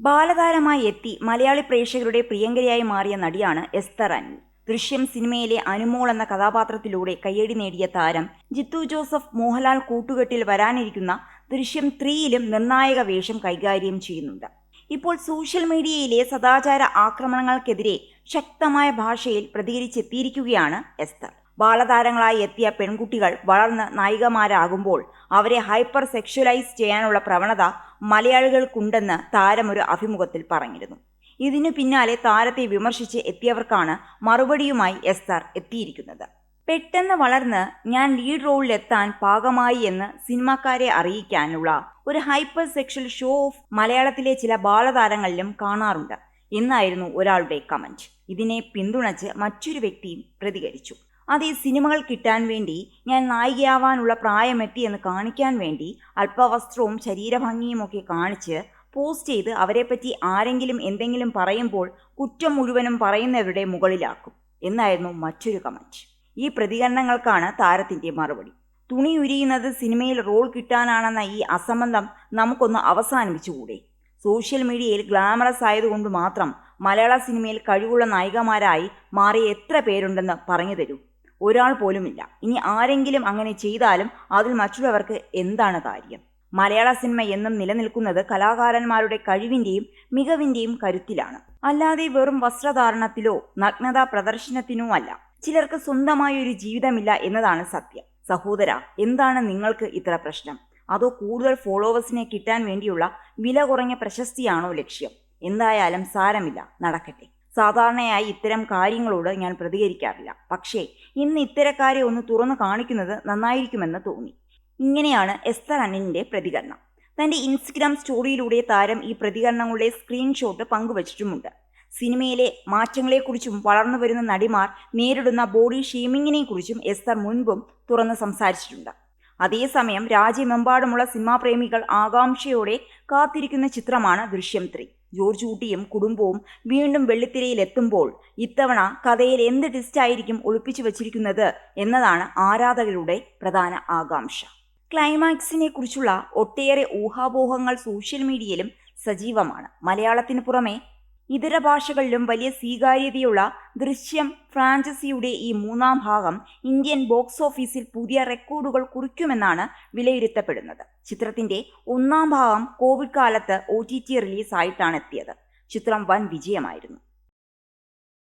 ബാലതാരമായി എത്തി മലയാളി പ്രേക്ഷകരുടെ പ്രിയങ്കരിയായി മാറിയ നടിയാണ് എസ്തർ അനിൽ. ദൃശ്യം സിനിമയിലെ അനുമോൾ എന്ന കഥാപാത്രത്തിലൂടെ കയ്യടി നേടിയ താരം ജിത്തു ജോസഫ് മോഹൻലാൽ കൂട്ടുകെട്ടിൽ വരാനിരിക്കുന്ന ദൃശ്യം 3യിലും നിർണായക വേഷം കൈകാര്യം ചെയ്യുന്നുണ്ട്. ഇപ്പോൾ സോഷ്യൽ മീഡിയയിലെ സദാചാര ആക്രമണങ്ങൾക്കെതിരെ ശക്തമായ ഭാഷയിൽ പ്രതികരിച്ചെത്തിയിരിക്കുകയാണ് എസ്തർ. ബാലതാരങ്ങളായി എത്തിയ പെൺകുട്ടികൾ വളർന്ന് നായികമാരാകുമ്പോൾ അവരെ ഹൈപ്പർ സെക്ഷുവലൈസ് ചെയ്യാനുള്ള പ്രവണത മലയാളികൾക്കുണ്ടെന്ന് താരം ഒരു അഭിമുഖത്തിൽ പറഞ്ഞിരുന്നു. ഇതിനു പിന്നാലെ താരത്തെ വിമർശിച്ച് എത്തിയവർക്കാണ് മറുപടിയുമായി എസ്തർ എത്തിയിരിക്കുന്നത്. പെട്ടെന്ന് വളർന്ന് ഞാൻ ലീഡ് റോളിലെത്താൻ പാകമായി എന്ന് സിനിമാക്കാരെ അറിയിക്കാനുള്ള ഒരു ഹൈപ്പർ സെക്ഷൽ ഷോ ഓഫ് മലയാളത്തിലെ ചില ബാലതാരങ്ങളിലും കാണാറുണ്ട് എന്നായിരുന്നു ഒരാളുടെ കമന്റ്. ഇതിനെ പിന്തുണച്ച് മറ്റൊരു വ്യക്തിയും പ്രതികരിച്ചു. അതേ സിനിമകൾ കിട്ടാൻ വേണ്ടി ഞാൻ നായികയാവാനുള്ള പ്രായമെത്തി എന്ന് കാണിക്കാൻ വേണ്ടി അല്പവസ്ത്രവും ശരീരഭംഗിയുമൊക്കെ കാണിച്ച് പോസ്റ്റ് ചെയ്ത് അവരെപ്പറ്റി ആരെങ്കിലും എന്തെങ്കിലും പറയുമ്പോൾ കുറ്റം മുഴുവനും പറയുന്നവരുടെ മുകളിലാക്കും എന്നായിരുന്നു മറ്റൊരു കമന്റ്. ഈ പ്രതികരണങ്ങൾക്കാണ് താരത്തിന്റെ മറുപടി. തുണി ഉരിയുന്നത് സിനിമയിൽ റോൾ കിട്ടാനാണെന്ന ഈ അസംബന്ധം നമുക്കൊന്ന് അവസാനിപ്പിച്ചുകൂടെ? സോഷ്യൽ മീഡിയയിൽ ഗ്ലാമറസ് ആയതുകൊണ്ട് മാത്രം മലയാള സിനിമയിൽ കഴിവുള്ള നായികമാരായി മാറിയ എത്ര പേരുണ്ടെന്ന് പറഞ്ഞു തരൂ. ഒരാൾ പോലുമില്ല. ഇനി ആരെങ്കിലും അങ്ങനെ ചെയ്താലും അതിൽ മറ്റുള്ളവർക്ക് എന്താണ് കാര്യം? മലയാള സിനിമ എന്നും നിലനിൽക്കുന്നത് കലാകാരന്മാരുടെ കഴിവിൻ്റെയും മികവിൻ്റെയും കരുത്തിലാണ്, അല്ലാതെ വെറും വസ്ത്രധാരണത്തിലോ നഗ്നതാ പ്രദർശനത്തിനോ അല്ല. ചിലർക്ക് സ്വന്തമായൊരു ജീവിതമില്ല എന്നതാണ് സത്യം. സഹോദര, എന്താണ് നിങ്ങൾക്ക് ഇത്ര പ്രശ്നം? അതോ കൂടുതൽ ഫോളോവേഴ്സിനെ കിട്ടാൻ വേണ്ടിയുള്ള വില കുറഞ്ഞ പ്രശസ്തിയാണോ ലക്ഷ്യം? എന്തായാലും സാരമില്ല, നടക്കട്ടെ. സാധാരണയായി ഇത്തരം കാര്യങ്ങളോട് ഞാൻ പ്രതികരിക്കാറില്ല, പക്ഷേ ഇന്ന് ഇത്തരക്കാരെ ഒന്ന് തുറന്നു കാണിക്കുന്നത് നന്നായിരിക്കുമെന്ന് തോന്നി. ഇങ്ങനെയാണ് എസ്തർ അനിലിന്റെ പ്രതികരണം. തന്റെ ഇൻസ്റ്റഗ്രാം സ്റ്റോറിയിലൂടെ താരം ഈ പ്രതികരണങ്ങളുടെ സ്ക്രീൻഷോട്ട് പങ്കുവച്ചിട്ടുമുണ്ട്. സിനിമയിലെ മാറ്റങ്ങളെക്കുറിച്ചും വളർന്നു വരുന്ന നടിമാർ നേരിടുന്ന ബോഡി ഷെയ്മിങ്ങിനെക്കുറിച്ചും എസ്തർ മുൻപും തുറന്ന് സംസാരിച്ചിട്ടുണ്ട്. അതേസമയം രാജ്യമെമ്പാടുമുള്ള സിനിമാ പ്രേമികൾ ആകാംക്ഷയോടെ കാത്തിരിക്കുന്ന ചിത്രമാണ് ദൃശ്യം 3. ജോർജ് കുട്ടിയും കുടുംബവും വീണ്ടും വെള്ളിത്തിരയിലെത്തുമ്പോൾ ഇത്തവണ കഥയിൽ എന്ത് ട്വിസ്റ്റായിരിക്കും ഒളിപ്പിച്ചു വച്ചിരിക്കുന്നത് എന്നതാണ് ആരാധകരുടെ പ്രധാന ആകാംക്ഷ. ക്ലൈമാക്സിനെ കുറിച്ചുള്ള ഒട്ടേറെ ഊഹാപോഹങ്ങൾ സോഷ്യൽ മീഡിയയിലും സജീവമാണ്. മലയാളത്തിന് പുറമെ ഇതര ഭാഷകളിലും വലിയ സ്വീകാര്യതയുള്ള ദൃശ്യം ഫ്രാഞ്ചൈസിയുടെ ഈ 3ാം ഭാഗം ഇന്ത്യൻ ബോക്സ് ഓഫീസിൽ പുതിയ റെക്കോർഡുകൾ കുറിക്കുമെന്നാണ് വിലയിരുത്തപ്പെടുന്നത്. ചിത്രത്തിന്റെ 1ാം ഭാഗം കോവിഡ് കാലത്ത് OTT റിലീസായിട്ടാണ് എത്തിയത്. ചിത്രം വൻ വിജയമായിരുന്നു.